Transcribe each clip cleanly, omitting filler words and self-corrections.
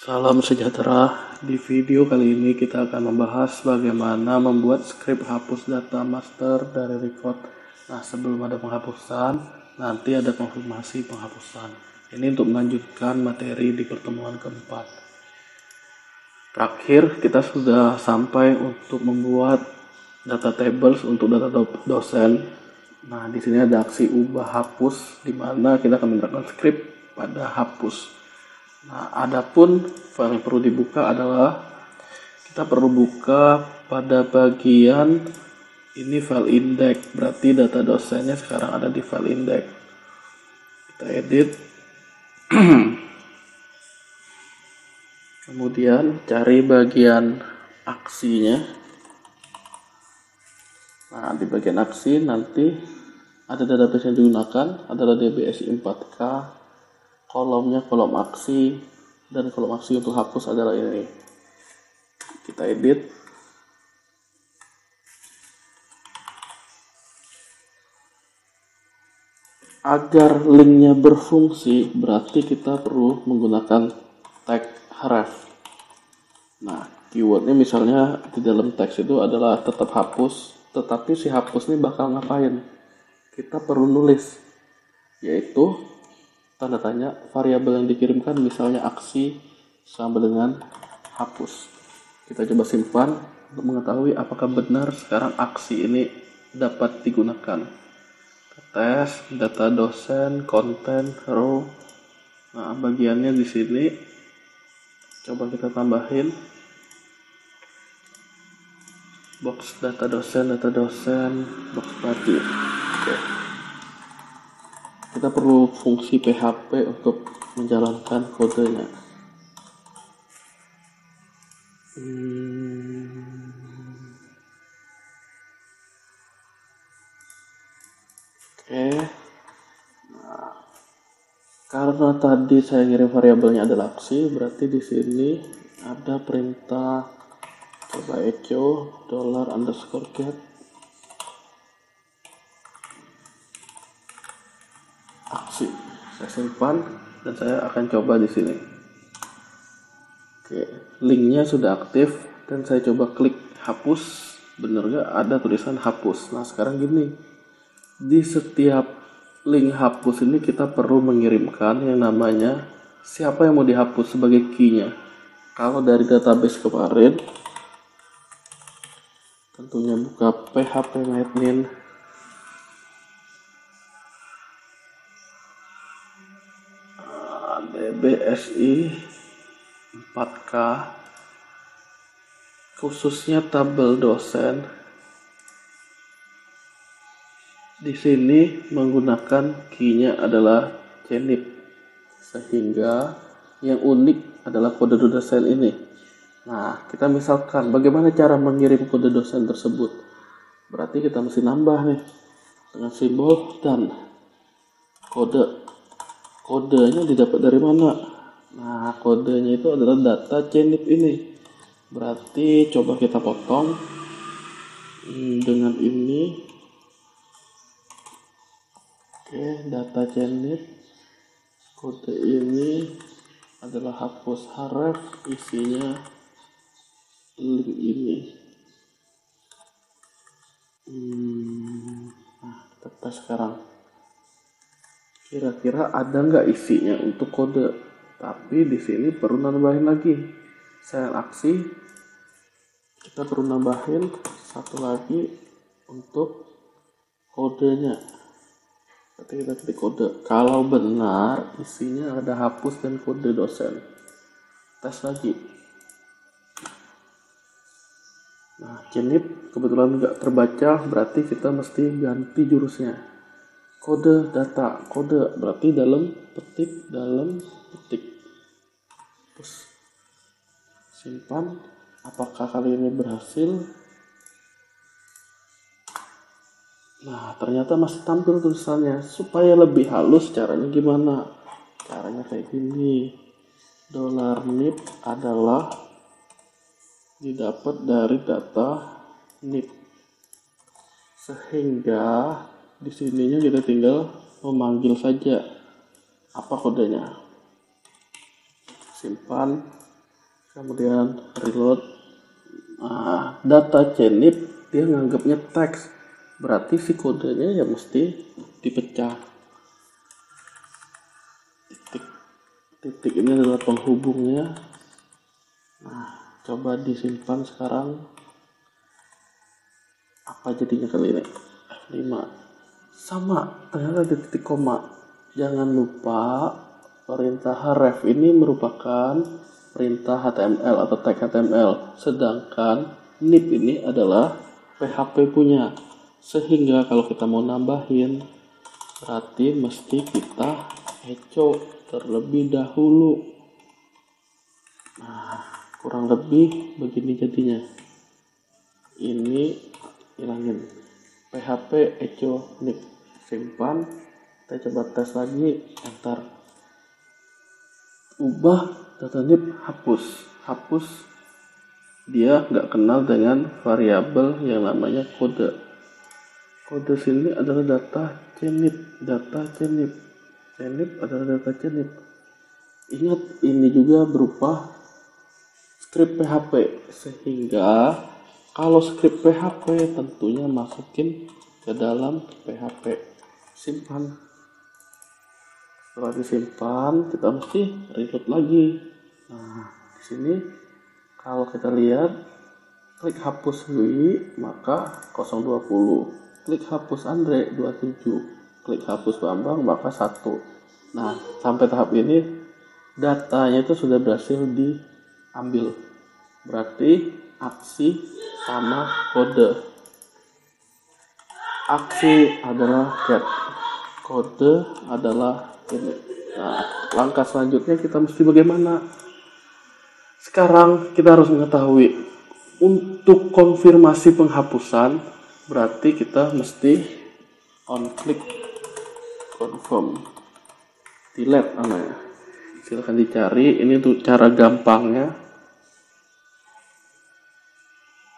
Salam sejahtera. Di video kali ini kita akan membahas bagaimana membuat script hapus data master dari record. Nah, sebelum ada penghapusan, nanti ada konfirmasi penghapusan. Ini untuk melanjutkan materi di pertemuan keempat. Terakhir, kita sudah sampai untuk membuat data tables untuk data dosen. Nah, di sini ada aksi ubah hapus, di mana kita akan menerapkan script pada hapus. Nah, adapun file yang perlu dibuka adalah kita perlu buka pada bagian ini file index, berarti data dosennya sekarang ada di file index. Kita edit. Kemudian cari bagian aksinya. Nah, di bagian aksi nanti ada database yang digunakan adalah DBSI 4K. Kolomnya kolom aksi, dan kolom aksi untuk hapus adalah ini. Kita edit. Agar linknya berfungsi, berarti kita perlu menggunakan tag href. Nah, keywordnya misalnya di dalam teks itu adalah tetap hapus, tetapi si hapus ini bakal ngapain? Kita perlu nulis, yaitu tanda tanya variabel yang dikirimkan, misalnya aksi sama dengan hapus. Kita coba simpan untuk mengetahui apakah benar sekarang aksi ini dapat digunakan. Tes data dosen konten row. Nah, bagiannya di sini coba kita tambahin box data dosen box body. Oke. Kita perlu fungsi PHP untuk menjalankan kodenya. Oke. Nah, karena tadi saya ngirim variabelnya adalah aksi, berarti di sini ada perintah coba echo $_get aksi. Saya simpan dan saya akan coba di sini. Oke, linknya sudah aktif dan saya coba klik hapus. Bener gak ada tulisan hapus? Nah, sekarang gini, di setiap link hapus ini kita perlu mengirimkan yang namanya siapa yang mau dihapus sebagai key-nya. Kalau dari database kemarin, tentunya buka php-admin. DBSI 4K, khususnya tabel dosen. Di sini menggunakan key-nya adalah CNIP, sehingga yang unik adalah kode dosen ini. Nah, kita misalkan bagaimana cara mengirim kode dosen tersebut. Berarti kita mesti nambah nih dengan simbol dan kode. Kodenya didapat dari mana? Nah, kodenya itu adalah data CNIP ini. Berarti coba kita potong dengan ini. Oke, data CNIP. Kode ini adalah hapus href, isinya link ini. Nah, kita tes sekarang. Kira-kira ada nggak isinya untuk kode? Tapi di sini perlu nambahin lagi sel aksi. Kita perlu nambahin satu lagi untuk kodenya. Berarti kita ketik kode. Kalau benar isinya ada hapus dan kode dosen. Tes lagi. Nah, CNIP kebetulan nggak terbaca, berarti kita mesti ganti jurusnya. Kode data, kode berarti dalam petik. Terus simpan. Apakah kali ini berhasil? Nah, ternyata masih tampil tulisannya. Supaya lebih halus, caranya gimana? Caranya kayak gini. $NIP adalah didapat dari data NIP. Sehingga di sininya kita tinggal memanggil saja apa kodenya. Simpan. kemudian reload. Nah, data CNIP dia nganggapnya teks, berarti si kodenya ya mesti dipecah. Titik ini adalah penghubungnya. Nah, coba disimpan sekarang. Apa jadinya kali ini? F5. Sama, ternyata ada titik koma. Jangan lupa perintah ref ini merupakan perintah HTML atau tag HTML, sedangkan nip ini adalah PHP punya. Sehingga kalau kita mau nambahin, berarti mesti kita echo terlebih dahulu. Nah, kurang lebih begini jadinya. Ini hilangin PHP echo nip, simpan. Kita coba tes lagi, enter. Ubah data nip, hapus. Dia nggak kenal dengan variabel yang namanya kode. Kode sini adalah data CNIP adalah data CNIP. Ingat, ini juga berupa script PHP, sehingga kalau script PHP tentunya masukin ke dalam PHP. Simpan. Setelah disimpan, kita mesti reload lagi. Nah, di sini kalau kita lihat, klik hapus Wi, maka 020. Klik hapus Andre 27. Klik hapus Bambang, maka 1. Nah, sampai tahap ini datanya itu sudah berhasil diambil. Berarti aksi sama kode. Aksi adalah get, kode adalah ini. Nah, langkah selanjutnya kita mesti bagaimana? Sekarang kita harus mengetahui untuk konfirmasi penghapusan, berarti kita mesti on click confirm, delete namanya. Silahkan dicari, ini untuk cara gampangnya.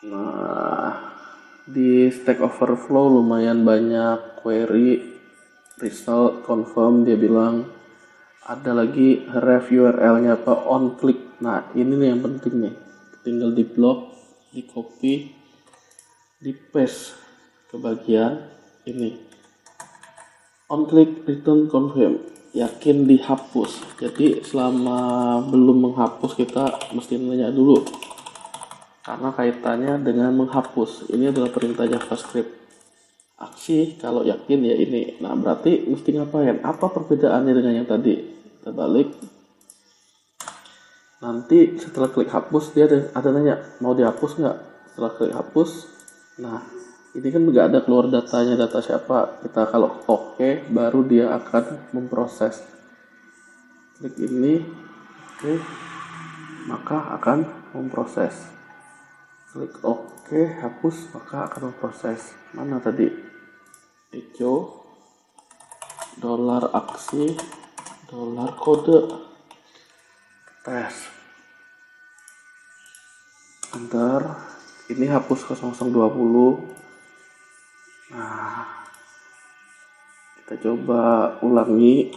Nah, di Stack Overflow lumayan banyak query, result, confirm, dia bilang. Ada lagi ref URL-nya apa, on click. Nah, ini nih yang penting nih. Tinggal di blok, di copy, di paste ke bagian ini. On click, return, confirm. Yakin dihapus. Jadi selama belum menghapus kita mesti nanya dulu. Karena kaitannya dengan menghapus. Ini adalah perintah JavaScript. Aksi kalau yakin ya ini. Nah, berarti mesti ngapain? Apa perbedaannya dengan yang tadi? Kita balik. Nanti setelah klik hapus dia ada nanya mau dihapus nggak. Setelah klik hapus, nah ini kan nggak ada keluar datanya, data siapa. Kita kalau oke, baru dia akan memproses. Klik ini, oke, maka akan memproses. Klik oke, hapus, maka akan memproses. Mana tadi? Echo $aksi $kode tes, enter. Ini hapus 0020. Nah, kita coba ulangi.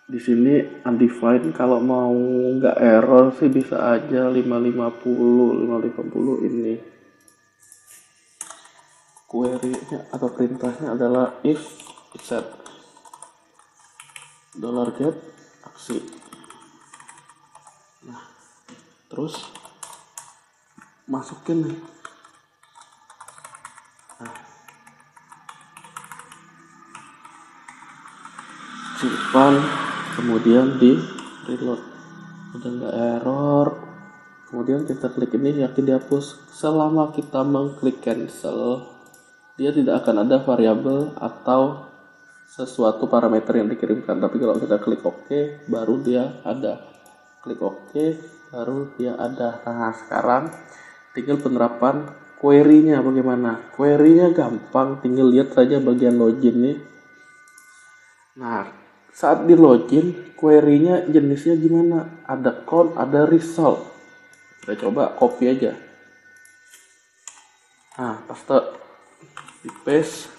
Di sini undefined, kalau mau nggak error sih bisa aja 550 ini. Query-nya atau perintahnya adalah if set $get aksi. Nah, terus masukin nih. Nah, simpan, kemudian di reload. Udah nggak error, kemudian kita klik ini, yakin dihapus. Selama kita mengklik cancel, dia tidak akan ada variabel atau sesuatu parameter yang dikirimkan. Tapi kalau kita klik OK, baru dia ada. Klik OK, baru dia ada. Nah, sekarang tinggal penerapan query-nya bagaimana. Query-nya gampang, tinggal lihat saja bagian login nih. Nah, saat di login, query-nya jenisnya gimana? Ada count, ada result. Kita coba copy aja. Nah, paste, di paste.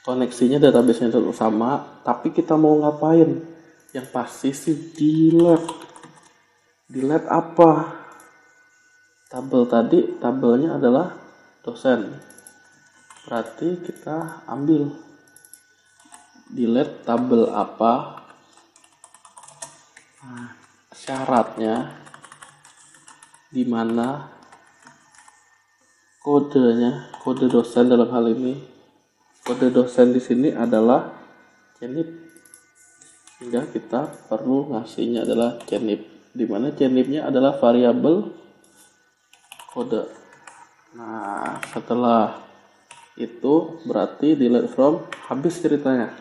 Koneksinya database-nya tetap sama, tapi kita mau ngapain? Yang pasti sih delete apa? Tabelnya adalah dosen. Berarti kita ambil delete tabel apa. Nah, syaratnya di mana kode dosen dalam hal ini. Kode dosen di sini adalah cenip. Sehingga kita perlu ngasihnya adalah cenip. Di mana cenipnya adalah variabel kode. Nah, setelah itu berarti delete from habis ceritanya.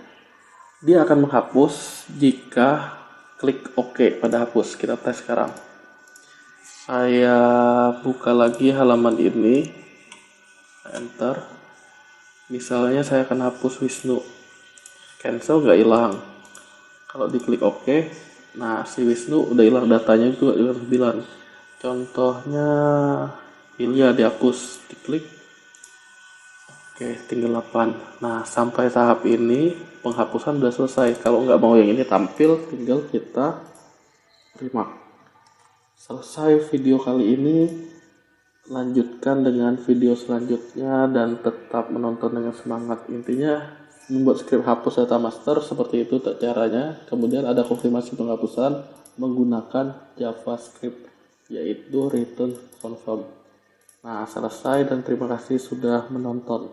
Dia akan menghapus jika klik OK pada hapus. Kita tes sekarang. Saya buka lagi halaman ini, enter. Misalnya saya akan hapus Wisnu, cancel nggak hilang. Kalau diklik OK, nah si Wisnu udah hilang, datanya juga 9. Contohnya Ilya dihapus, diklik oke, tinggal 8. Nah, sampai tahap ini penghapusan udah selesai. Kalau nggak mau yang ini tampil, tinggal kita terima. Selesai video kali ini, lanjutkan dengan video selanjutnya dan tetap menonton dengan semangat. Intinya membuat script hapus data master seperti itu caranya. Kemudian ada konfirmasi penghapusan menggunakan JavaScript, yaitu return confirm. Nah, selesai dan terima kasih sudah menonton.